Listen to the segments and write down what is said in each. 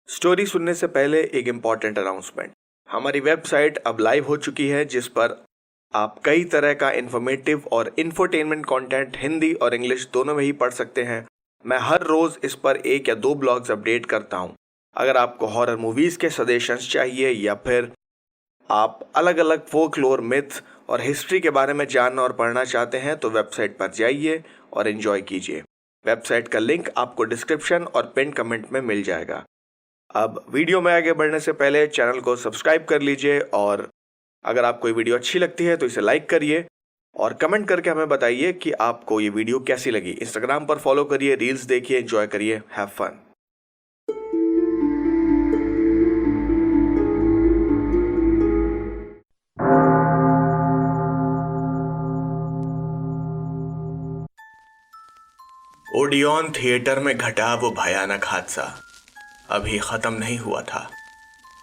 Story सुनने से पहले एक इम्पॉर्टेंट अनाउंसमेंट। हमारी वेबसाइट अब लाइव हो चुकी है, जिस पर आप कई तरह का इन्फॉर्मेटिव और इंफोटेनमेंट कंटेंट हिंदी और इंग्लिश दोनों में ही पढ़ सकते हैं। मैं हर रोज इस पर 1 या 2 ब्लॉग्स अपडेट करता हूं। अगर आपको हॉरर मूवीज के सजेशंस चाहिए या फिर आप अलग अलग फोकलोर, मिथ और हिस्ट्री के बारे में जानना और पढ़ना चाहते हैं तो वेबसाइट पर जाइए और एंजॉय कीजिए। वेबसाइट का लिंक आपको डिस्क्रिप्शन और पिन कमेंट में मिल जाएगा। अब वीडियो में आगे बढ़ने से पहले चैनल को सब्सक्राइब कर लीजिए और अगर आपको ये वीडियो अच्छी लगती है तो इसे लाइक करिए और कमेंट करके हमें बताइए कि आपको ये वीडियो कैसी लगी। इंस्टाग्राम पर फॉलो करिए, रील्स देखिए, एंजॉय करिए, हैव फन। ओडियन थिएटर में घटा वो भयानक हादसा अभी खत्म नहीं हुआ था,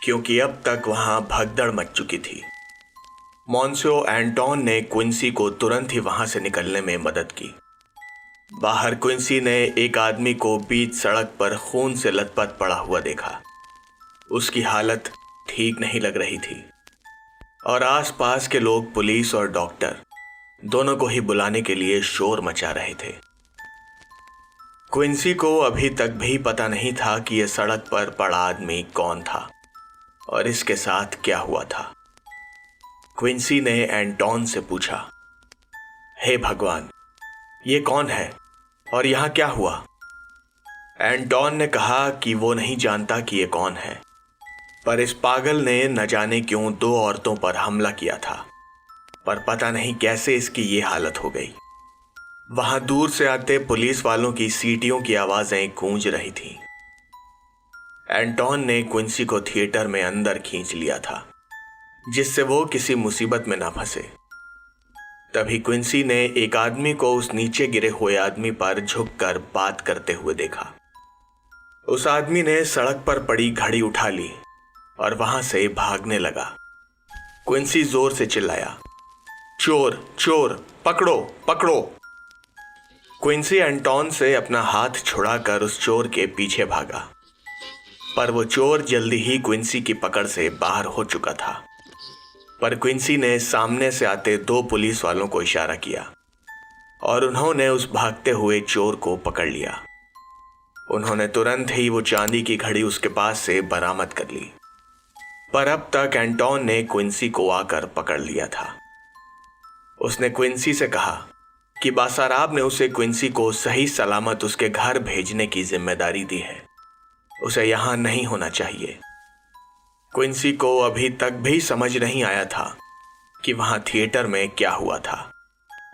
क्योंकि अब तक वहां भगदड़ मच चुकी थी। मॉन्सियो एंटोन ने क्विंसी को तुरंत ही वहां से निकलने में मदद की। बाहर क्विंसी ने एक आदमी को बीच सड़क पर खून से लथपथ पड़ा हुआ देखा। उसकी हालत ठीक नहीं लग रही थी और आसपास के लोग पुलिस और डॉक्टर दोनों को ही बुलाने के लिए शोर मचा रहे थे। क्विंसी को अभी तक भी पता नहीं था कि यह सड़क पर पड़ा आदमी कौन था और इसके साथ क्या हुआ था। क्विंसी ने एंटोन से पूछा, हे भगवान, ये कौन है और यहां क्या हुआ? एंटोन ने कहा कि वो नहीं जानता कि ये कौन है, पर इस पागल ने न जाने क्यों 2 औरतों पर हमला किया था, पर पता नहीं कैसे इसकी ये हालत हो गई। वहां दूर से आते पुलिस वालों की सीटियों की आवाजें गूंज रही थीं। एंटोन ने क्विंसी को थिएटर में अंदर खींच लिया था, जिससे वो किसी मुसीबत में ना फंसे। तभी क्विंसी ने एक आदमी को उस नीचे गिरे हुए आदमी पर झुककर बात करते हुए देखा। उस आदमी ने सड़क पर पड़ी घड़ी उठा ली और वहां से भागने लगा। क्विंसी जोर से चिल्लाया, चोर चोर, पकड़ो पकड़ो। क्विंसी एंटोन से अपना हाथ छुड़ाकर उस चोर के पीछे भागा, पर वो चोर जल्दी ही क्विंसी की पकड़ से बाहर हो चुका था। पर क्विंसी ने सामने से आते 2 पुलिस वालों को इशारा किया और उन्होंने उस भागते हुए चोर को पकड़ लिया। उन्होंने तुरंत ही वो चांदी की घड़ी उसके पास से बरामद कर ली, पर अब तक एंटोन ने क्विंसी को आकर पकड़ लिया था। उसने क्विंसी से कहा कि बासाराब ने उसे क्विंसी को सही सलामत उसके घर भेजने की जिम्मेदारी दी है। उसे यहां नहीं होना चाहिए। क्विंसी को अभी तक भी समझ नहीं आया था कि वहां थिएटर में क्या हुआ था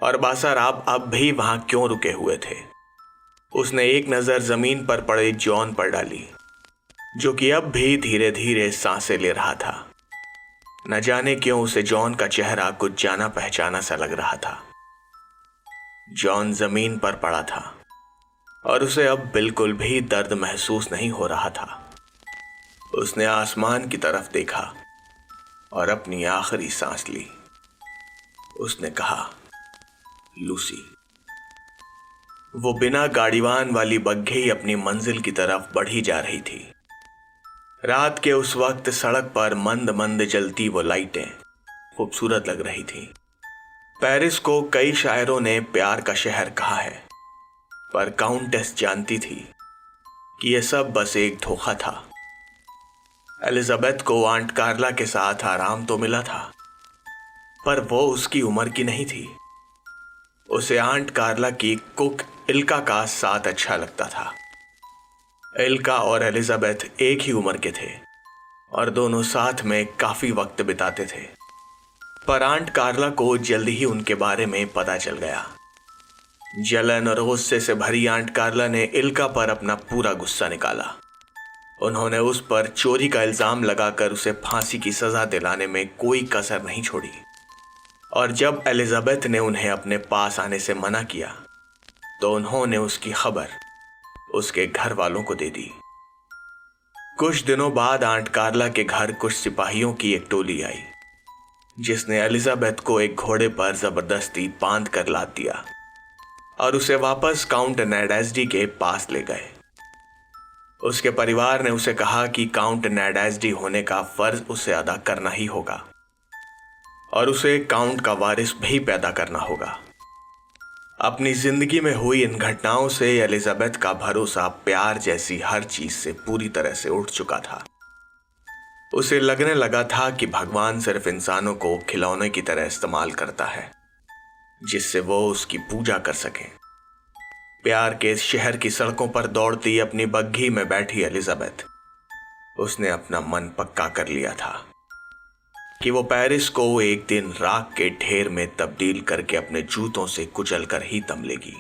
और बासाराब अब भी वहां क्यों रुके हुए थे। उसने एक नजर जमीन पर पड़े जॉन पर डाली, जो कि अब भी धीरे धीरे सांसें ले रहा था। न जाने क्यों उसे जॉन का चेहरा कुछ जाना पहचाना सा लग रहा था। जॉन जमीन पर पड़ा था और उसे अब बिल्कुल भी दर्द महसूस नहीं हो रहा था। उसने आसमान की तरफ देखा और अपनी आखिरी सांस ली। उसने कहा, लूसी। वो बिना गाड़ीवान वाली बग्घी अपनी मंजिल की तरफ बढ़ी जा रही थी। रात के उस वक्त सड़क पर मंद मंद जलती वो लाइटें खूबसूरत लग रही थी। पेरिस को कई शायरों ने प्यार का शहर कहा है, पर काउंटेस जानती थी कि यह सब बस एक धोखा था। एलिजाबेथ को आंट कार्ला के साथ आराम तो मिला था, पर वो उसकी उम्र की नहीं थी। उसे आंट कार्ला की कुक इल्का का साथ अच्छा लगता था। इल्का और एलिजाबेथ एक ही उम्र के थे और दोनों साथ में काफी वक्त बिताते थे। पर आंट कार्ला को जल्दी ही उनके बारे में पता चल गया। जलन और गुस्से से भरी आंट कार्ला ने इल्का पर अपना पूरा गुस्सा निकाला। उन्होंने उस पर चोरी का इल्जाम लगाकर उसे फांसी की सजा दिलाने में कोई कसर नहीं छोड़ी। और जब एलिजाबेथ ने उन्हें अपने पास आने से मना किया तो उन्होंने उसकी खबर उसके घर वालों को दे दी। कुछ दिनों बाद आंट कार्ला के घर कुछ सिपाहियों की एक टोली आई, जिसने एलिजाबेथ को एक घोड़े पर जबरदस्ती बांध कर लाद दिया और उसे वापस काउंट नेडेस्डी के पास ले गए। उसके परिवार ने उसे कहा कि काउंट नेड एसडी होने का फर्ज उसे अदा करना ही होगा और उसे काउंट का वारिस भी पैदा करना होगा। अपनी जिंदगी में हुई इन घटनाओं से एलिजाबेथ का भरोसा प्यार जैसी हर चीज से पूरी तरह से उठ चुका था। उसे लगने लगा था कि भगवान सिर्फ इंसानों को खिलौने की तरह इस्तेमाल करता है जिससे वो उसकी पूजा कर सके। प्यार के इस शहर की सड़कों पर दौड़ती अपनी बग्घी में बैठी एलिजाबेथ, उसने अपना मन पक्का कर लिया था कि वो पेरिस को एक दिन राख के ढेर में तब्दील करके अपने जूतों से कुचल कर ही दम लेगी।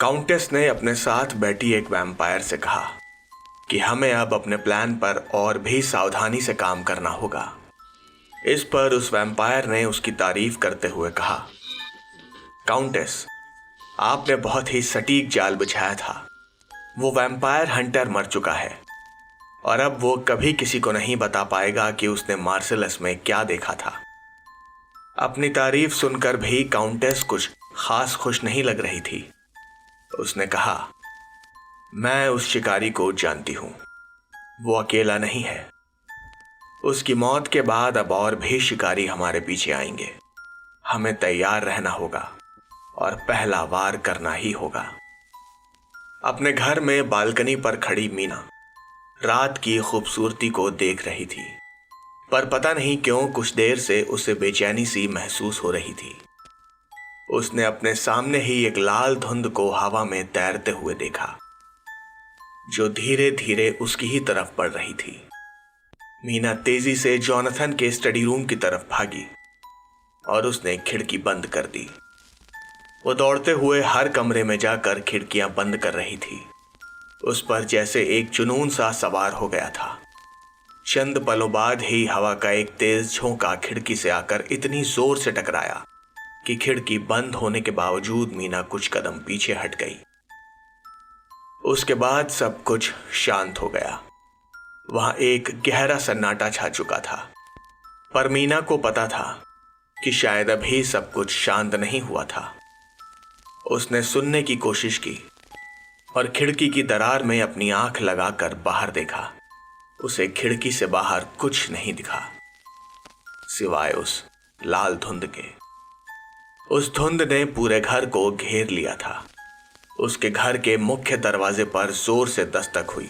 काउंटेस ने अपने साथ बैठी एक वैम्पायर से कहा कि हमें अब अपने प्लान पर और भी सावधानी से काम करना होगा। इस पर उस वैम्पायर ने उसकी तारीफ करते हुए कहा, काउंटेस, आपने बहुत ही सटीक जाल बिछाया था। वो वैम्पायर हंटर मर चुका है और अब वो कभी किसी को नहीं बता पाएगा कि उसने मार्सेलस में क्या देखा था। अपनी तारीफ सुनकर भी काउंटेस कुछ खास खुश नहीं लग रही थी। उसने कहा, मैं उस शिकारी को जानती हूं, वो अकेला नहीं है। उसकी मौत के बाद अब और भी शिकारी हमारे पीछे आएंगे। हमें तैयार रहना होगा और पहला वार करना ही होगा। अपने घर में बालकनी पर खड़ी मीना रात की खूबसूरती को देख रही थी, पर पता नहीं क्यों कुछ देर से उसे बेचैनी सी महसूस हो रही थी। उसने अपने सामने ही एक लाल धुंध को हवा में तैरते हुए देखा जो धीरे धीरे उसकी ही तरफ बढ़ रही थी। मीना तेजी से जॉनथन के स्टडी रूम की तरफ भागी और उसने खिड़की बंद कर दी। वो दौड़ते हुए हर कमरे में जाकर खिड़कियां बंद कर रही थी। उस पर जैसे एक जुनून सा सवार हो गया था। चंद पलों बाद ही हवा का एक तेज झोंका खिड़की से आकर इतनी जोर से टकराया कि खिड़की बंद होने के बावजूद मीना कुछ कदम पीछे हट गई। उसके बाद सब कुछ शांत हो गया। वहां एक गहरा सन्नाटा छा चुका था, पर मीना को पता था कि शायद अभी सब कुछ शांत नहीं हुआ था। उसने सुनने की कोशिश की और खिड़की की दरार में अपनी आंख लगाकर बाहर देखा। उसे खिड़की से बाहर कुछ नहीं दिखा सिवाय उस लाल धुंध के। उस धुंध ने पूरे घर को घेर लिया था। उसके घर के मुख्य दरवाजे पर जोर से दस्तक हुई,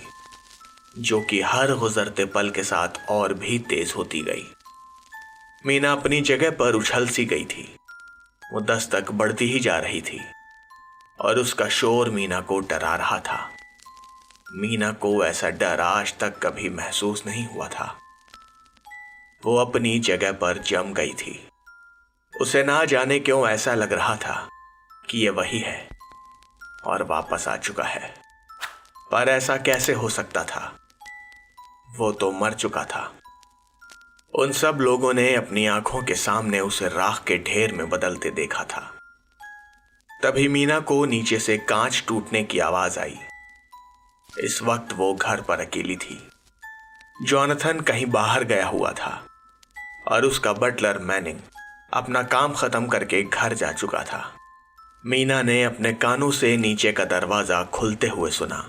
जो कि हर गुजरते पल के साथ और भी तेज होती गई। मीना अपनी जगह पर उछल सी गई थी। वो दस्तक बढ़ती ही जा रही थी और उसका शोर मीना को डरा रहा था। मीना को ऐसा डर आज तक कभी महसूस नहीं हुआ था। वो अपनी जगह पर जम गई थी। उसे ना जाने क्यों ऐसा लग रहा था कि ये वही है और वापस आ चुका है, पर ऐसा कैसे हो सकता था? वो तो मर चुका था। उन सब लोगों ने अपनी आंखों के सामने उसे राख के ढेर में बदलते देखा था। तभी मीना को नीचे से कांच टूटने की आवाज आई। इस वक्त वो घर पर अकेली थी। जॉनथन कहीं बाहर गया हुआ था और उसका बटलर मैनिंग अपना काम खत्म करके घर जा चुका था। मीना ने अपने कानों से नीचे का दरवाजा खुलते हुए सुना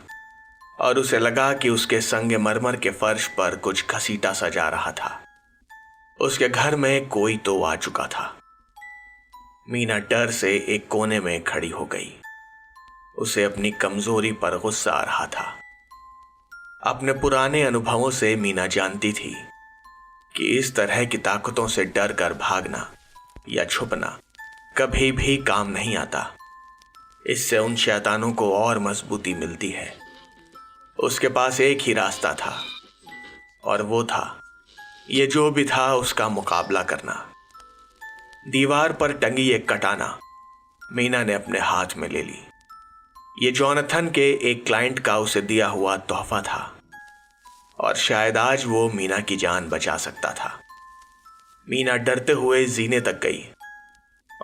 और उसे लगा कि उसके संगमरमर के फर्श पर कुछ घसीटा सा जा रहा था। उसके घर में कोई तो आ चुका था। मीना डर से एक कोने में खड़ी हो गई। उसे अपनी कमजोरी पर गुस्सा आ रहा था। अपने पुराने अनुभवों से मीना जानती थी कि इस तरह की ताकतों से डर कर भागना या छुपना कभी भी काम नहीं आता। इससे उन शैतानों को और मजबूती मिलती है। उसके पास एक ही रास्ता था और वो था ये जो भी था उसका मुकाबला करना। दीवार पर टंगी एक कटाना मीना ने अपने हाथ में ले ली। ये जॉनथन के एक क्लाइंट का उसे दिया हुआ तोहफा था और शायद आज वो मीना की जान बचा सकता था। मीना डरते हुए जीने तक गई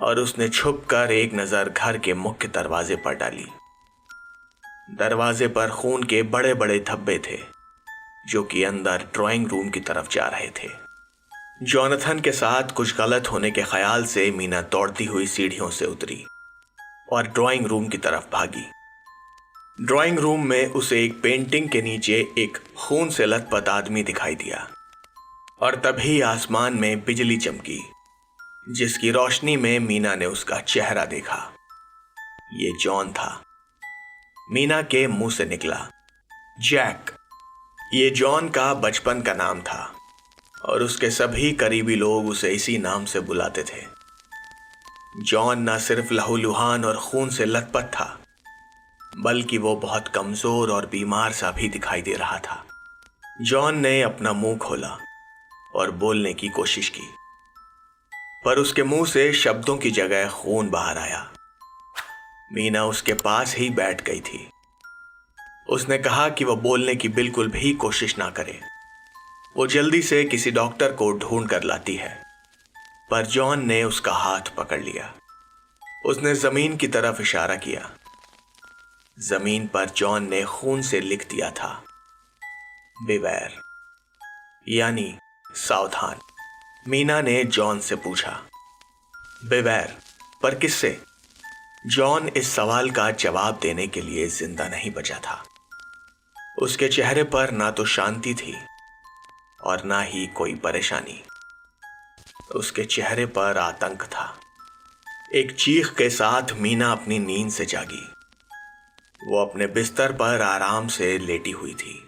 और उसने छुपकर एक नजर घर के मुख्य दरवाजे पर डाली। दरवाजे पर खून के बड़े बड़े धब्बे थे जो कि अंदर ड्राइंग रूम की तरफ जा रहे थे। जॉनथन के साथ कुछ गलत होने के ख्याल से मीना दौड़ती हुई सीढ़ियों से उतरी और ड्राइंग रूम की तरफ भागी। ड्राइंग रूम में उसे एक पेंटिंग के नीचे एक खून से लथपथ आदमी दिखाई दिया और तभी आसमान में बिजली चमकी, जिसकी रोशनी में मीना ने उसका चेहरा देखा। ये जॉन था। मीना के मुंह से निकला, जैक। ये जॉन का बचपन का नाम था और उसके सभी करीबी लोग उसे इसी नाम से बुलाते थे। जॉन न सिर्फ लहूलुहान और खून से लथपथ था, बल्कि वो बहुत कमजोर और बीमार सा भी दिखाई दे रहा था। जॉन ने अपना मुंह खोला और बोलने की कोशिश की, पर उसके मुंह से शब्दों की जगह खून बाहर आया। मीना उसके पास ही बैठ गई थी। उसने कहा कि वह बोलने की बिल्कुल भी कोशिश ना करे। वो जल्दी से किसी डॉक्टर को ढूंढ कर लाती है, पर जॉन ने उसका हाथ पकड़ लिया। उसने जमीन की तरफ इशारा किया। जमीन पर जॉन ने खून से लिख दिया था, बिवेयर, यानी सावधान। मीना ने जॉन से पूछा, बिवेयर, पर किससे? जॉन इस सवाल का जवाब देने के लिए जिंदा नहीं बचा था। उसके चेहरे पर ना तो शांति थी और ना ही कोई परेशानी। उसके चेहरे पर आतंक था। एक चीख के साथ मीना अपनी नींद से जागी। वो अपने बिस्तर पर आराम से लेटी हुई थी।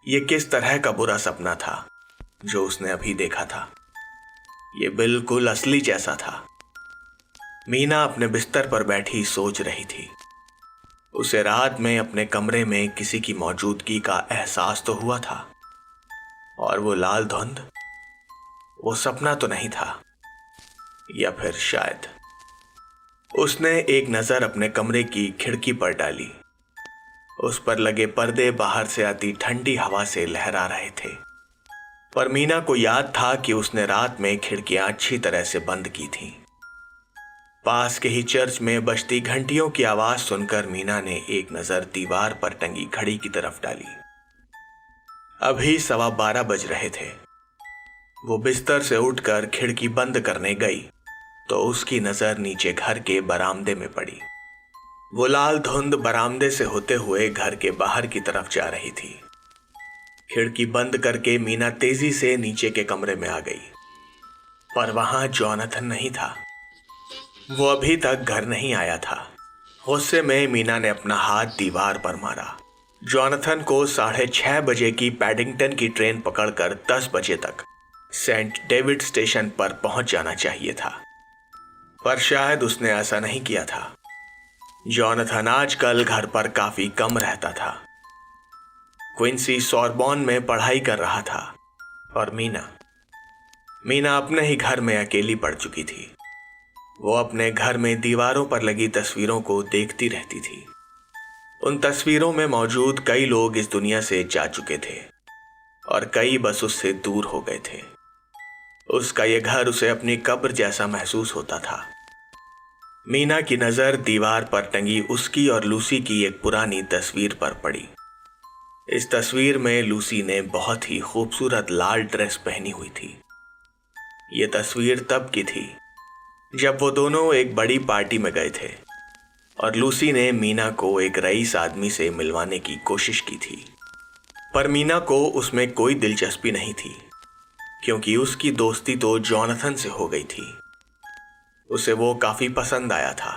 ये किस तरह का बुरा सपना था जो उसने अभी देखा था? ये बिल्कुल असली जैसा था। मीना अपने बिस्तर पर बैठी सोच रही थी। उसे रात में अपने कमरे में किसी की मौजूदगी का एहसास तो हुआ था, और वो लाल धुंध, वो सपना तो नहीं था। या फिर शायद उसने एक नजर अपने कमरे की खिड़की पर डाली। उस पर लगे पर्दे बाहर से आती ठंडी हवा से लहरा रहे थे, पर मीना को याद था कि उसने रात में खिड़कियां अच्छी तरह से बंद की थीं। पास के ही चर्च में बजती घंटियों की आवाज सुनकर मीना ने एक नजर दीवार पर टंगी घड़ी की तरफ डाली। अभी 12:15 बज रहे थे। वो बिस्तर से उठकर खिड़की बंद करने गई तो उसकी नजर नीचे घर के बरामदे में पड़ी। वो लाल धुंध बरामदे से होते हुए घर के बाहर की तरफ जा रही थी। खिड़की बंद करके मीना तेजी से नीचे के कमरे में आ गई, पर वहां जॉनथन नहीं था। वो अभी तक घर नहीं आया था। गुस्से में मीना ने अपना हाथ दीवार पर मारा। जॉनथन को 6:30 बजे की पैडिंगटन की ट्रेन पकड़कर 10 बजे तक सेंट डेविड स्टेशन पर पहुंच जाना चाहिए था, पर शायद उसने ऐसा नहीं किया था। जॉनथन आजकल घर पर काफी कम रहता था। क्विंसी सोरबॉन में पढ़ाई कर रहा था और मीना अपने ही घर में अकेली पड़ चुकी थी। वो अपने घर में दीवारों पर लगी तस्वीरों को देखती रहती थी। उन तस्वीरों में मौजूद कई लोग इस दुनिया से जा चुके थे और कई बस उससे दूर हो गए थे। उसका ये घर उसे अपनी कब्र जैसा महसूस होता था। मीना की नजर दीवार पर टंगी उसकी और लूसी की एक पुरानी तस्वीर पर पड़ी। इस तस्वीर में लूसी ने बहुत ही खूबसूरत लाल ड्रेस पहनी हुई थी। ये तस्वीर तब की थी जब वो दोनों एक बड़ी पार्टी में गए थे और लूसी ने मीना को एक रईस आदमी से मिलवाने की कोशिश की थी, पर मीना को उसमें कोई दिलचस्पी नहीं थी, क्योंकि उसकी दोस्ती तो जॉनथन से हो गई थी। उसे वो काफी पसंद आया था।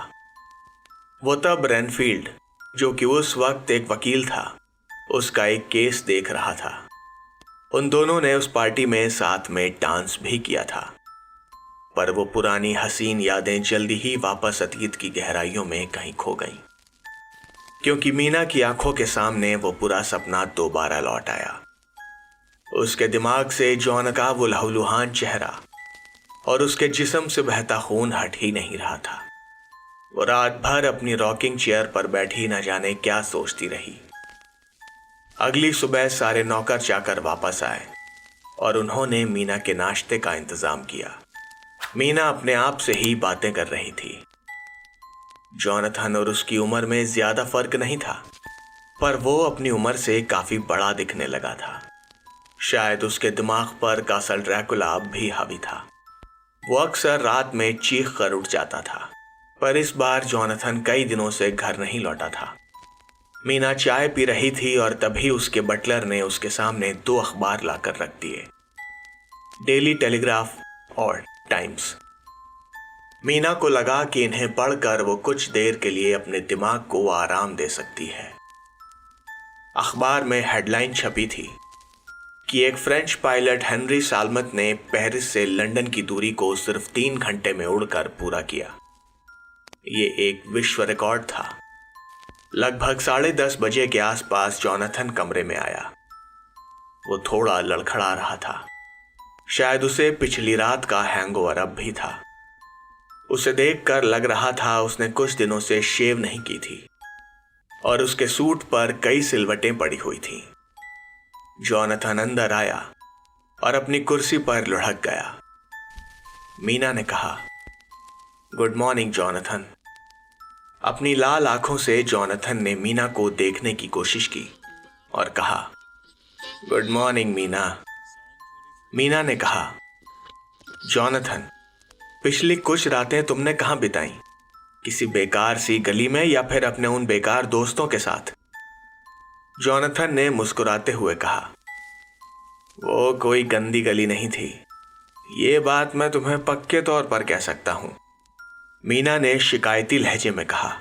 वो तब रेनफील्ड, जो कि उस वक्त एक वकील था, उसका एक केस देख रहा था। उन दोनों ने उस पार्टी में साथ में डांस भी किया था, पर वो पुरानी हसीन यादें जल्दी ही वापस अतीत की गहराइयों में कहीं खो गईं, क्योंकि मीना की आंखों के सामने वो पूरा सपना दोबारा लौट आया। उसके दिमाग से जॉन का वो लहूलुहान चेहरा और उसके जिस्म से बहता खून हट ही नहीं रहा था। वो रात भर अपनी रॉकिंग चेयर पर बैठी न जाने क्या सोचती रही। अगली सुबह सारे नौकर चाकर वापस आए और उन्होंने मीना के नाश्ते का इंतजाम किया। मीना अपने आप से ही बातें कर रही थी। जॉनथन और उसकी उम्र में ज्यादा फर्क नहीं था, पर वो अपनी उम्र से काफी बड़ा दिखने लगा था। शायद उसके दिमाग पर कासल ड्रैकुला अब भी हावी था। वो अक्सर रात में चीख कर उठ जाता था, पर इस बार जॉनथन कई दिनों से घर नहीं लौटा था। मीना चाय पी रही थी और तभी उसके बटलर ने उसके सामने 2 अखबार लाकर रख दिए, डेली टेलीग्राफ और टाइम्स। मीना को लगा कि इन्हें पढ़कर वो कुछ देर के लिए अपने दिमाग को आराम दे सकती है। अखबार में हेडलाइन छपी थी कि एक फ्रेंच पायलट हेनरी साल्मत ने पेरिस से लंदन की दूरी को सिर्फ 3 घंटे में उड़कर पूरा किया। ये एक विश्व रिकॉर्ड था। लगभग 10:30 बजे के आसपास जॉनथन कमरे में आया। वो थोड़ा लड़खड़ा रहा था। शायद उसे पिछली रात का हैंगओवर अब भी था। उसे देखकर लग रहा था उसने कुछ दिनों से शेव नहीं की थी और उसके सूट पर कई सिलवटें पड़ी हुई थीं। जॉनथन अंदर आया और अपनी कुर्सी पर लुढ़क गया। मीना ने कहा, गुड मॉर्निंग जॉनथन। अपनी लाल आंखों से जॉनथन ने मीना को देखने की कोशिश की और कहा, गुड मॉर्निंग मीना। मीना ने कहा, जॉनथन, पिछली कुछ रातें तुमने कहां बिताई? किसी बेकार सी गली में या फिर अपने उन बेकार दोस्तों के साथ? जॉनथन ने मुस्कुराते हुए कहा, वो कोई गंदी गली नहीं थी, ये बात मैं तुम्हें पक्के तौर पर कह सकता हूं। मीना ने शिकायती लहजे में कहा,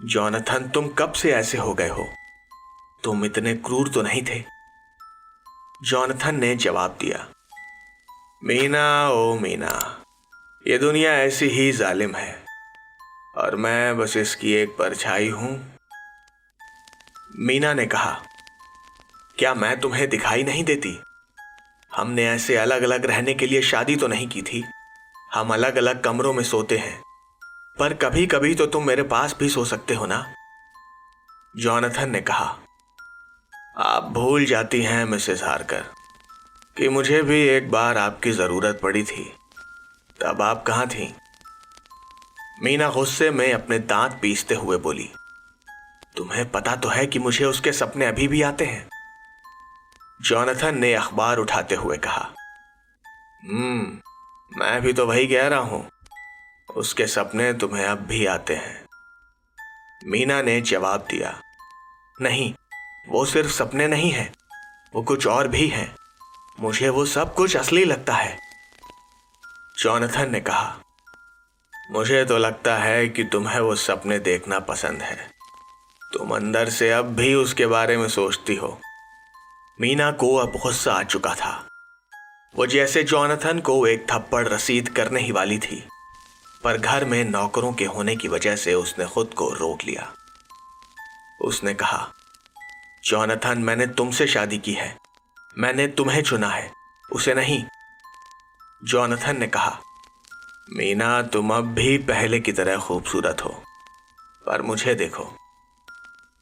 जॉनथन तुम कब से ऐसे हो गए हो? तुम इतने क्रूर तो नहीं थे। जॉनथन ने जवाब दिया, मीना ओ मीना, ये दुनिया ऐसी ही जालिम है और मैं बस इसकी एक परछाई हूं। मीना ने कहा, क्या मैं तुम्हें दिखाई नहीं देती? हमने ऐसे अलग अलग रहने के लिए शादी तो नहीं की थी। हम अलग अलग कमरों में सोते हैं, पर कभी कभी तो तुम मेरे पास भी सो सकते हो ना। जॉनथन ने कहा, आप भूल जाती हैं मिसेस हार्कर कि मुझे भी एक बार आपकी जरूरत पड़ी थी। तब आप कहां थीं? मीना गुस्से में अपने दांत पीसते हुए बोली, तुम्हें पता तो है कि मुझे उसके सपने अभी भी आते हैं। जॉनथन ने अखबार उठाते हुए कहा, मैं भी तो वही कह रहा हूं, उसके सपने तुम्हें अब भी आते हैं। मीना ने जवाब दिया, नहीं, वो सिर्फ सपने नहीं हैं, वो कुछ और भी हैं। मुझे वो सब कुछ असली लगता है। जॉनथन ने कहा, मुझे तो लगता है कि तुम्हें वो सपने देखना पसंद है। तुम अंदर से अब भी उसके बारे में सोचती हो। मीना को अब गुस्सा आ चुका था। वो जैसे जॉनथन को एक थप्पड़ रसीद करने ही वाली थी, पर घर में नौकरों के होने की वजह से उसने खुद को रोक लिया। उसने कहा, जॉनथन, मैंने तुमसे शादी की है, मैंने तुम्हें चुना है, उसे नहीं। जॉनथन ने कहा, मीना तुम अब भी पहले की तरह खूबसूरत हो, पर मुझे देखो।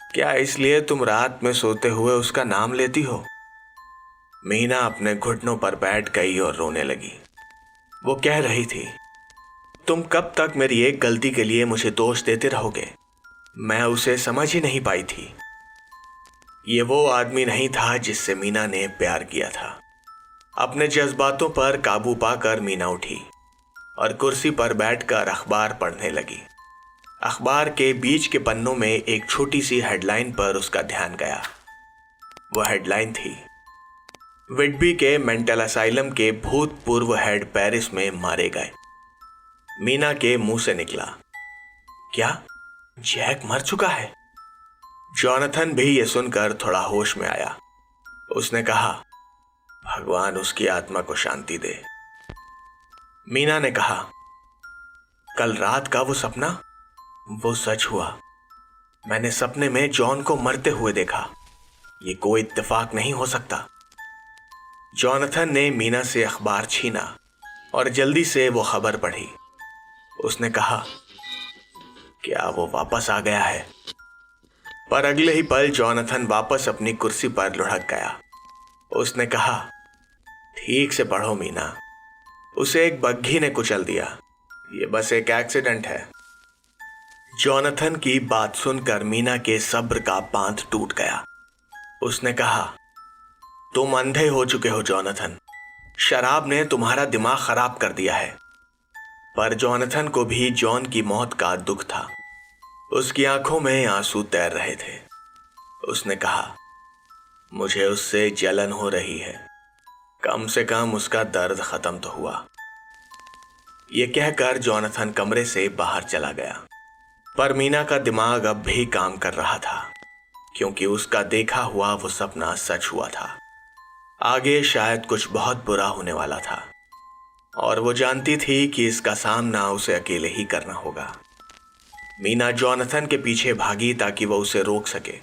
क्या इसलिए तुम रात में सोते हुए उसका नाम लेती हो? मीना अपने घुटनों पर बैठ गई और रोने लगी। वो कह रही थी, तुम कब तक मेरी एक गलती के लिए मुझे दोष देते रहोगे? मैं उसे समझ ही नहीं पाई थी। ये वो आदमी नहीं था जिससे मीना ने प्यार किया था। अपने जज्बातों पर काबू पाकर मीना उठी और कुर्सी पर बैठकर अखबार पढ़ने लगी। अखबार के बीच के पन्नों में एक छोटी सी हेडलाइन पर उसका ध्यान गया। वह हेडलाइन थी, विडबी के मेंटल असाइलम के भूतपूर्व हेड पेरिस में मारे गए। मीना के मुंह से निकला, क्या जैक मर चुका है? जॉनथन भी ये सुनकर थोड़ा होश में आया। उसने कहा, भगवान उसकी आत्मा को शांति दे। मीना ने कहा, कल रात का वो सपना, वो सच हुआ। मैंने सपने में जॉन को मरते हुए देखा। ये कोई इत्तेफाक नहीं हो सकता। जॉनथन ने मीना से अखबार छीना और जल्दी से वो खबर पढ़ी। उसने कहा, क्या वो वापस आ गया है? पर अगले ही पल जॉनथन वापस अपनी कुर्सी पर लुढ़क गया। उसने कहा, ठीक से पढ़ो मीना, उसे एक बग्घी ने कुचल दिया, ये बस एक एक्सीडेंट है। जॉनथन की बात सुनकर मीना के सब्र का बांध टूट गया। उसने कहा, तुम अंधे हो चुके हो जॉनथन, शराब ने तुम्हारा दिमाग खराब कर दिया है। पर जॉनथन को भी जॉन की मौत का दुख था। उसकी आंखों में आंसू तैर रहे थे। उसने कहा, मुझे उससे जलन हो रही है, कम से कम उसका दर्द खत्म तो हुआ। यह कहकर जोनाथन कमरे से बाहर चला गया। पर मीना का दिमाग अब भी काम कर रहा था, क्योंकि उसका देखा हुआ वो सपना सच हुआ था। आगे शायद कुछ बहुत बुरा होने वाला था और वो जानती थी कि इसका सामना उसे अकेले ही करना होगा। मीना जोनाथन के पीछे भागी ताकि वो उसे रोक सके,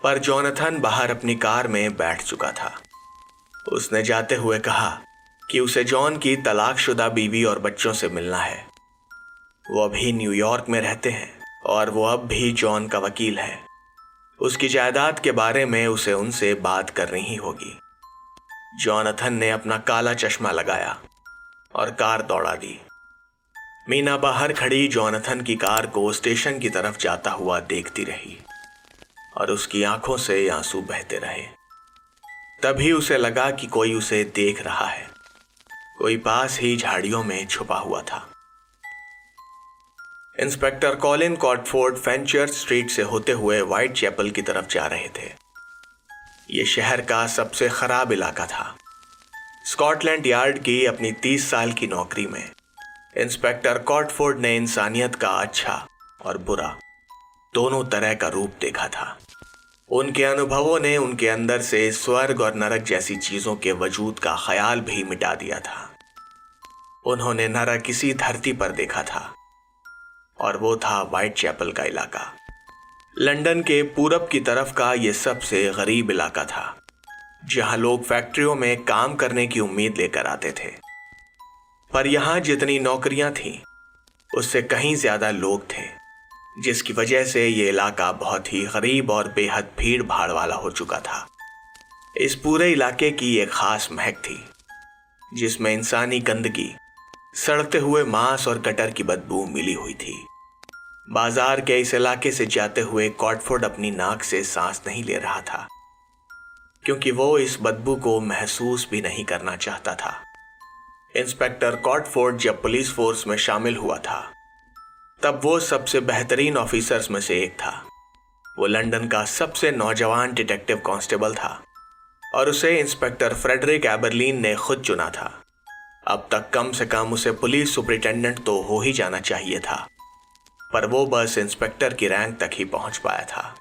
पर जोनाथन बाहर अपनी कार में बैठ चुका था। उसने जाते हुए कहा कि उसे जॉन की तलाकशुदा बीवी और बच्चों से मिलना है। वो अभी न्यूयॉर्क में रहते हैं और वो अब भी जॉन का वकील है। उसकी जायदाद के बारे में उसे उनसे बात करनी ही होगी। जोनाथन ने अपना काला चश्मा लगाया और कार दौड़ा दी। मीना बाहर खड़ी जोनाथन की कार को स्टेशन की तरफ जाता हुआ देखती रही और उसकी आंखों से आंसू बहते रहे। तभी उसे लगा कि कोई उसे देख रहा है। कोई पास ही झाड़ियों में छुपा हुआ था। इंस्पेक्टर कॉलिन कॉटफोर्ड फेंचर स्ट्रीट से होते हुए व्हाइट चैपल की तरफ जा रहे थे। यह शहर का सबसे खराब इलाका था। स्कॉटलैंड यार्ड की अपनी 30 साल की नौकरी में इंस्पेक्टर कॉटफोर्ड ने इंसानियत का अच्छा और बुरा दोनों तरह का रूप देखा था। उनके अनुभवों ने उनके अंदर से स्वर्ग और नरक जैसी चीजों के वजूद का ख्याल भी मिटा दिया था। उन्होंने नरक इसी धरती पर देखा था और वो था व्हाइट चैपल का इलाका। लंदन के पूरब की तरफ का यह सबसे गरीब इलाका था, जहां लोग फैक्ट्रियों में काम करने की उम्मीद लेकर आते थे। पर यहां जितनी नौकरियां थीं, उससे कहीं ज्यादा लोग थे, जिसकी वजह से यह इलाका बहुत ही गरीब और बेहद भीड़ भाड़ वाला हो चुका था। इस पूरे इलाके की एक खास महक थी, जिसमें इंसानी गंदगी, सड़ते हुए मांस और गटर की बदबू मिली हुई थी। बाजार के इस इलाके से जाते हुए कॉटफोर्ड अपनी नाक से सांस नहीं ले रहा था, क्योंकि वो इस बदबू को महसूस भी नहीं करना चाहता था। इंस्पेक्टर कॉटफोर्ड जब पुलिस फोर्स में शामिल हुआ था, तब वो सबसे बेहतरीन ऑफिसर्स में से एक था। वो लंदन का सबसे नौजवान डिटेक्टिव कांस्टेबल था और उसे इंस्पेक्टर फ्रेडरिक एबरलीन ने खुद चुना था। अब तक कम से कम उसे पुलिस सुपरिटेंडेंट तो हो ही जाना चाहिए था, पर वो बस इंस्पेक्टर की रैंक तक ही पहुंच पाया था।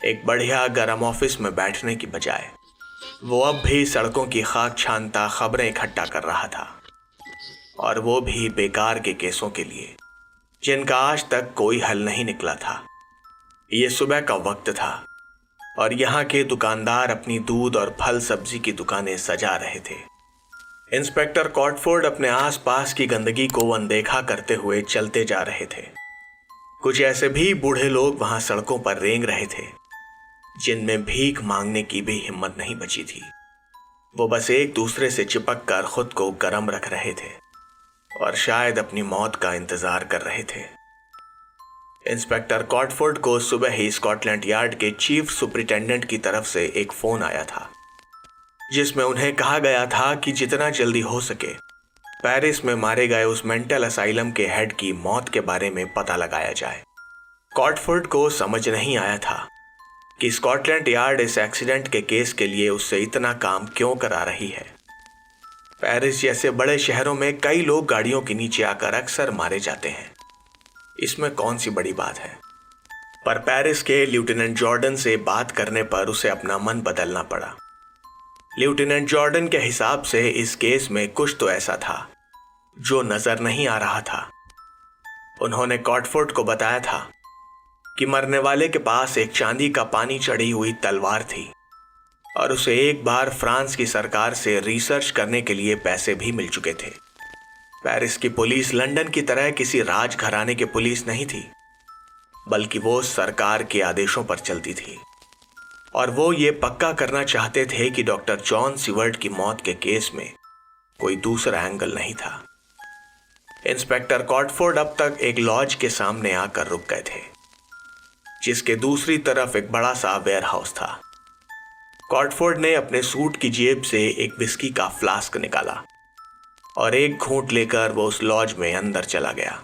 एक बढ़िया गर्म ऑफिस में बैठने की बजाय वो अब भी सड़कों की खाक छानता खबरें इकट्ठा कर रहा था, और वो भी बेकार के केसों के लिए, जिनका आज तक कोई हल नहीं निकला था। ये सुबह का वक्त था और यहाँ के दुकानदार अपनी दूध और फल सब्जी की दुकानें सजा रहे थे। इंस्पेक्टर कॉटफोर्ड अपने आसपास की गंदगी को अनदेखा करते हुए चलते जा रहे थे। कुछ ऐसे भी बूढ़े लोग वहां सड़कों पर रेंग रहे थे, जिनमें भीख मांगने की भी हिम्मत नहीं बची थी। वो बस एक दूसरे से चिपक कर खुद को गर्म रख रहे थे और शायद अपनी मौत का इंतजार कर रहे थे। इंस्पेक्टर कॉटफोर्ड को सुबह ही स्कॉटलैंड यार्ड के चीफ सुपरिटेंडेंट की तरफ से एक फोन आया था, जिसमें उन्हें कहा गया था कि जितना जल्दी हो सके पेरिस में मारे गए उस मेंटल असाइलम के हेड की मौत के बारे में पता लगाया जाए। कॉटफोर्ड को समझ नहीं आया था कि स्कॉटलैंड यार्ड इस एक्सीडेंट के केस के लिए उससे इतना काम क्यों करा रही है। पेरिस जैसे बड़े शहरों में कई लोग गाड़ियों के नीचे आकर अक्सर मारे जाते हैं, इसमें कौन सी बड़ी बात है। पर पेरिस के लेफ्टिनेंट जॉर्डन से बात करने पर उसे अपना मन बदलना पड़ा। लेफ्टिनेंट जॉर्डन के हिसाब से इस केस में कुछ तो ऐसा था जो नजर नहीं आ रहा था। उन्होंने कॉटफोर्ड को बताया था कि मरने वाले के पास एक चांदी का पानी चढ़ी हुई तलवार थी और उसे एक बार फ्रांस की सरकार से रिसर्च करने के लिए पैसे भी मिल चुके थे। पेरिस की पुलिस लंदन की तरह किसी राज घराने की पुलिस नहीं थी, बल्कि वो सरकार के आदेशों पर चलती थी और वो ये पक्का करना चाहते थे कि डॉक्टर जॉन सीवर्ट की मौत के केस में कोई दूसरा एंगल नहीं था। इंस्पेक्टर कॉटफोर्ड अब तक एक लॉज के सामने आकर रुक गए थे, जिसके दूसरी तरफ एक बड़ा सा वेयरहाउस था। कॉटफोर्ड ने अपने सूट की जेब से एक विस्की का फ्लास्क निकाला और एक घूंट लेकर वो उस लॉज में अंदर चला गया।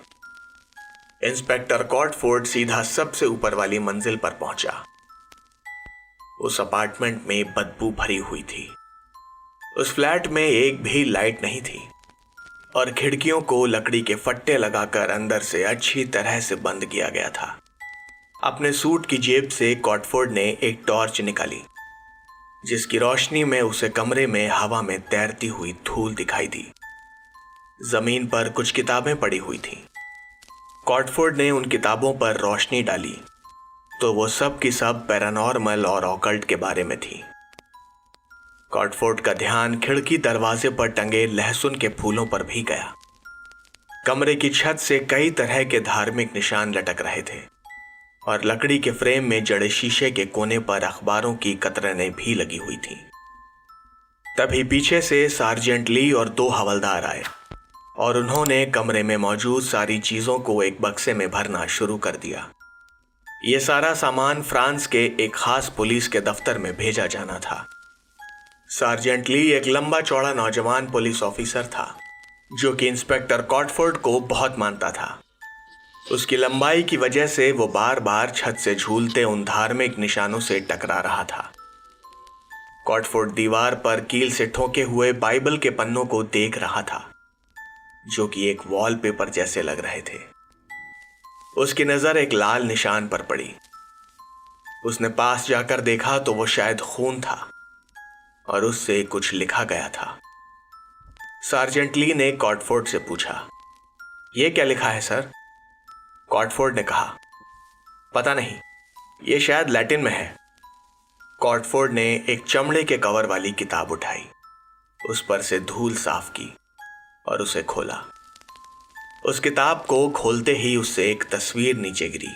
इंस्पेक्टर कॉटफोर्ड सीधा सबसे ऊपर वाली मंजिल पर पहुंचा उस अपार्टमेंट में बदबू भरी हुई थी। उस फ्लैट में एक भी लाइट नहीं थी और खिड़कियों को लकड़ी के फट्टे लगाकर अंदर से अच्छी तरह से बंद किया गया था। अपने सूट की जेब से कॉटफोर्ड ने एक टॉर्च निकाली, जिसकी रोशनी में उसे कमरे में हवा में तैरती हुई धूल दिखाई दी। जमीन पर कुछ किताबें पड़ी हुई थीं। कॉटफोर्ड ने उन किताबों पर रोशनी डाली तो वो सब की सब पैरानॉर्मल और ऑकल्ट के बारे में थी। कॉटफोर्ड का ध्यान खिड़की दरवाजे पर टंगे लहसुन के फूलों पर भी गया। कमरे की छत से कई तरह के धार्मिक निशान लटक रहे थे और लकड़ी के फ्रेम में जड़े शीशे के कोने पर अखबारों की कतरनें भी लगी हुई थीं। तभी पीछे से सार्जेंट ली और 2 हवलदार आए और उन्होंने कमरे में मौजूद सारी चीजों को एक बक्से में भरना शुरू कर दिया। ये सारा सामान फ्रांस के एक खास पुलिस के दफ्तर में भेजा जाना था। सार्जेंट ली एक लंबा चौड़ा नौजवान पुलिस ऑफिसर था जो कि इंस्पेक्टर कॉटफोर्ड को बहुत मानता था। उसकी लंबाई की वजह से वो बार बार छत से झूलते उन धार्मिक निशानों से टकरा रहा था। कॉटफोर्ड दीवार पर कील से ठोके हुए बाइबल के पन्नों को देख रहा था जो कि एक वॉलपेपर जैसे लग रहे थे। उसकी नजर एक लाल निशान पर पड़ी। उसने पास जाकर देखा तो वो शायद खून था और उससे कुछ लिखा गया था। सार्जेंट ली ने कॉटफोर्ड से पूछा, यह क्या लिखा है सर? कॉटफोर्ड ने कहा, पता नहीं, यह शायद लैटिन में है। कॉटफोर्ड ने एक चमड़े के कवर वाली किताब उठाई, उस पर से धूल साफ की और उसे खोला। उस किताब को खोलते ही उससे एक तस्वीर नीचे गिरी।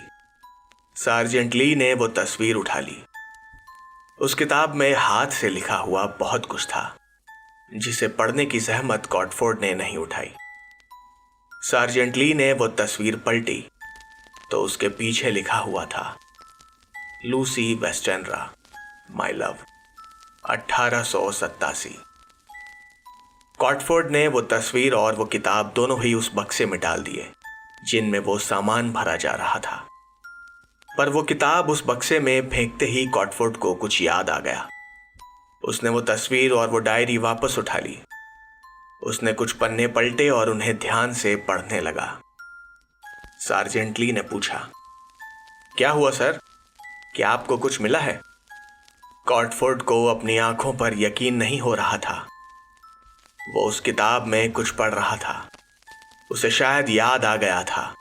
सार्जेंट ली ने वो तस्वीर उठा ली। उस किताब में हाथ से लिखा हुआ बहुत कुछ था जिसे पढ़ने की जहमत कॉटफोर्ड ने नहीं उठाई। सार्जेंट ली ने वो तस्वीर पलटी तो उसके पीछे लिखा हुआ था, लूसी वेस्टेनरा, माय लव, 1887। कॉटफोर्ड ने वो तस्वीर और वो किताब दोनों ही उस बक्से में डाल दिए जिनमें वो सामान भरा जा रहा था। पर वो किताब उस बक्से में फेंकते ही कॉटफोर्ड को कुछ याद आ गया। उसने वो तस्वीर और वो डायरी वापस उठा ली। उसने कुछ पन्ने पलटे और उन्हें ध्यान से पढ़ने लगा। सार्जेंट ली ने पूछा, क्या हुआ सर? क्या आपको कुछ मिला है? कॉटफोर्ड को अपनी आंखों पर यकीन नहीं हो रहा था। वो उस किताब में कुछ पढ़ रहा था। उसे शायद याद आ गया था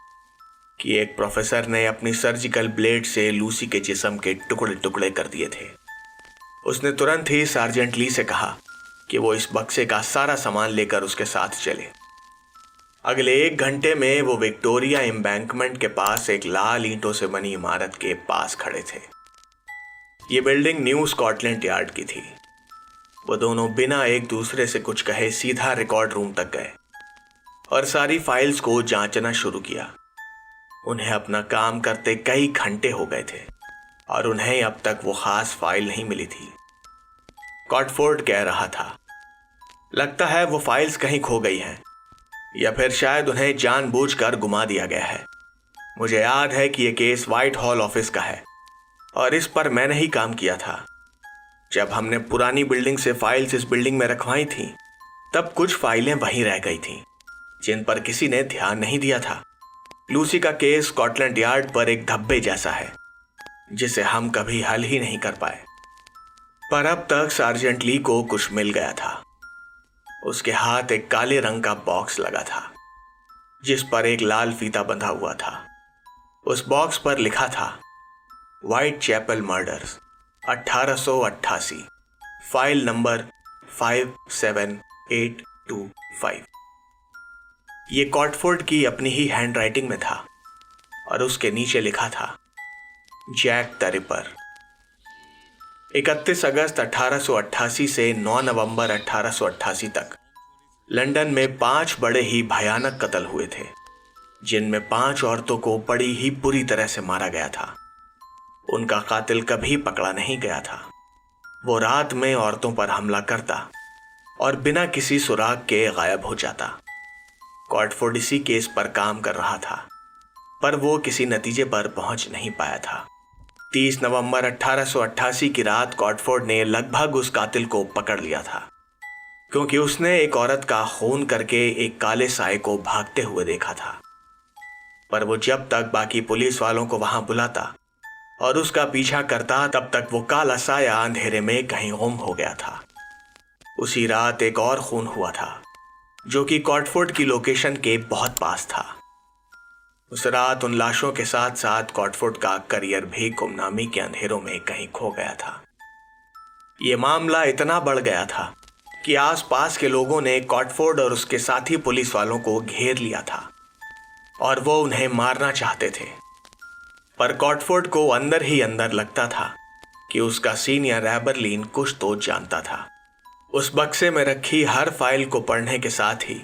कि एक प्रोफेसर ने अपनी सर्जिकल ब्लेड से लूसी के जिस्म के टुकड़े टुकड़े कर दिए थे। उसने तुरंत ही सार्जेंट ली से कहा कि वो इस बक्से का सारा सामान लेकर उसके साथ चले। अगले 1 घंटे में वो विक्टोरिया एम्बैंकमेंट के पास एक लाल ईंटों से बनी इमारत के पास खड़े थे। ये बिल्डिंग न्यू स्कॉटलैंड यार्ड की थी। वो दोनों बिना एक दूसरे से कुछ कहे सीधा रिकॉर्ड रूम तक गए और सारी फाइल्स को जांचना शुरू किया। उन्हें अपना काम करते कई घंटे हो गए थे और उन्हें अब तक वो खास फाइल नहीं मिली थी। कॉटफोर्ड कह रहा था, लगता है वो फाइल्स कहीं खो गई हैं या फिर शायद उन्हें जानबूझकर गुमा दिया गया है। मुझे याद है कि यह केस व्हाइट हॉल ऑफिस का है और इस पर मैंने ही काम किया था। जब हमने पुरानी बिल्डिंग से फाइल्स इस बिल्डिंग में रखवाई थी तब कुछ फाइलें वहीं रह गई थीं जिन पर किसी ने ध्यान नहीं दिया था। लूसी का केस स्कॉटलैंड यार्ड पर एक धब्बे जैसा है जिसे हम कभी हल ही नहीं कर पाए। पर अब तक सार्जेंट ली को कुछ मिल गया था। उसके हाथ एक काले रंग का बॉक्स लगा था जिस पर एक लाल फीता बंधा हुआ था। उस बॉक्स पर लिखा था, Whitechapel murders, 1888, file number 57825। ये कॉटफोर्ड की अपनी ही हैंडराइटिंग में था और उसके नीचे लिखा था, जैक द रिपर। 31 अगस्त 1888 से 9 नवंबर 1888 तक लंदन में 5 बड़े ही भयानक कत्ल हुए थे जिनमें 5 औरतों को बड़ी ही बुरी तरह से मारा गया था। उनका कातिल कभी पकड़ा नहीं गया था। वो रात में औरतों पर हमला करता और बिना किसी सुराग के गायब हो जाता। कॉटफोर्ड इसी केस पर काम कर रहा था पर वो किसी नतीजे पर पहुंच नहीं पाया था। 30 नवंबर 1888 की रात कॉटफोर्ड ने लगभग उस कातिल को पकड़ लिया था, क्योंकि उसने एक औरत का खून करके एक काले साए को भागते हुए देखा था। पर वो जब तक बाकी पुलिस वालों को वहां बुलाता और उसका पीछा करता, तब तक वो काला साया अंधेरे में कहीं गुम हो गया था। उसी रात एक और खून हुआ था, जो कि कॉटफोर्ड की लोकेशन के बहुत पास था। उस रात उन लाशों के साथ साथ कॉटफोर्ड का करियर भी गुमनामी के अंधेरों में कहीं खो गया था। ये मामला इतना बढ़ गया था कि आसपास के लोगों ने कॉटफोर्ड और उसके साथी पुलिस वालों को घेर लिया था और वो उन्हें मारना चाहते थे। पर कॉटफोर्ड को अंदर ही अंदर लगता था कि उसका सीनियर एबरलीन कुछ तो जानता था। उस बक्से में रखी हर फाइल को पढ़ने के साथ ही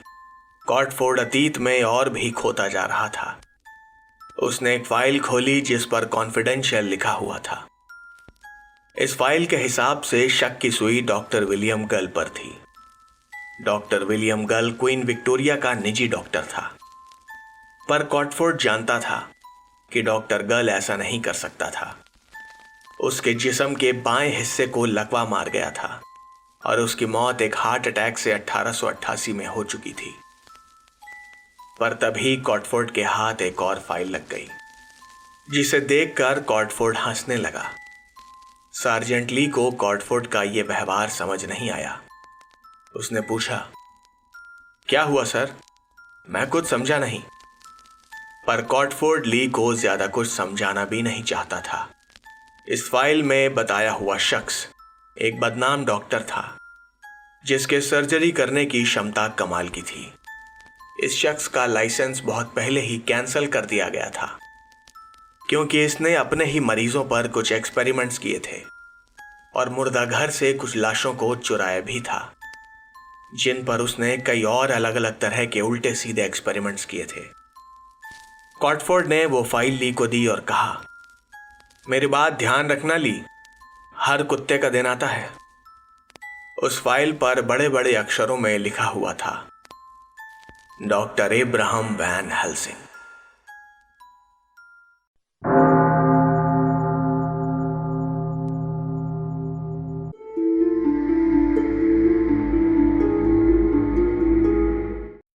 कॉटफोर्ड अतीत में और भी खोता जा रहा था। उसने एक फाइल खोली जिस पर कॉन्फिडेंशियल लिखा हुआ था। इस फाइल के हिसाब से शक की सुई डॉक्टर विलियम गल पर थी। डॉक्टर विलियम गल क्वीन विक्टोरिया का निजी डॉक्टर था, पर कॉटफोर्ड जानता था कि डॉक्टर गल ऐसा नहीं कर सकता था। उसके जिस्म के बाएं हिस्से को लकवा मार गया था और उसकी मौत एक हार्ट अटैक से 1888 में हो चुकी थी। पर तभी कॉटफोर्ड के हाथ एक और फाइल लग गई, जिसे देखकर कॉटफोर्ड हंसने लगा। सार्जेंट ली को कॉटफोर्ड का यह व्यवहार समझ नहीं आया। उसने पूछा, क्या हुआ सर? मैं कुछ समझा नहीं। पर कॉटफोर्ड ली को ज्यादा कुछ समझाना भी नहीं चाहता था। इस फाइल में बताया हुआ शख्स एक बदनाम डॉक्टर था, जिसके सर्जरी करने की क्षमता कमाल की थी। इस शख्स का लाइसेंस बहुत पहले ही कैंसिल कर दिया गया था, क्योंकि इसने अपने ही मरीजों पर कुछ एक्सपेरिमेंट्स किए थे और मुर्दा घर से कुछ लाशों को चुराया भी था, जिन पर उसने कई और अलग अलग तरह के उल्टे सीधे एक्सपेरिमेंट्स किए थे। कॉटफोर्ड ने वो फाइल ली को दी और कहा, मेरी बात ध्यान रखना ली, हर कुत्ते का दिन आता है। उस फाइल पर बड़े बड़े अक्षरों में लिखा हुआ था, डॉक्टर एब्राहम वैन हेल्सिंग।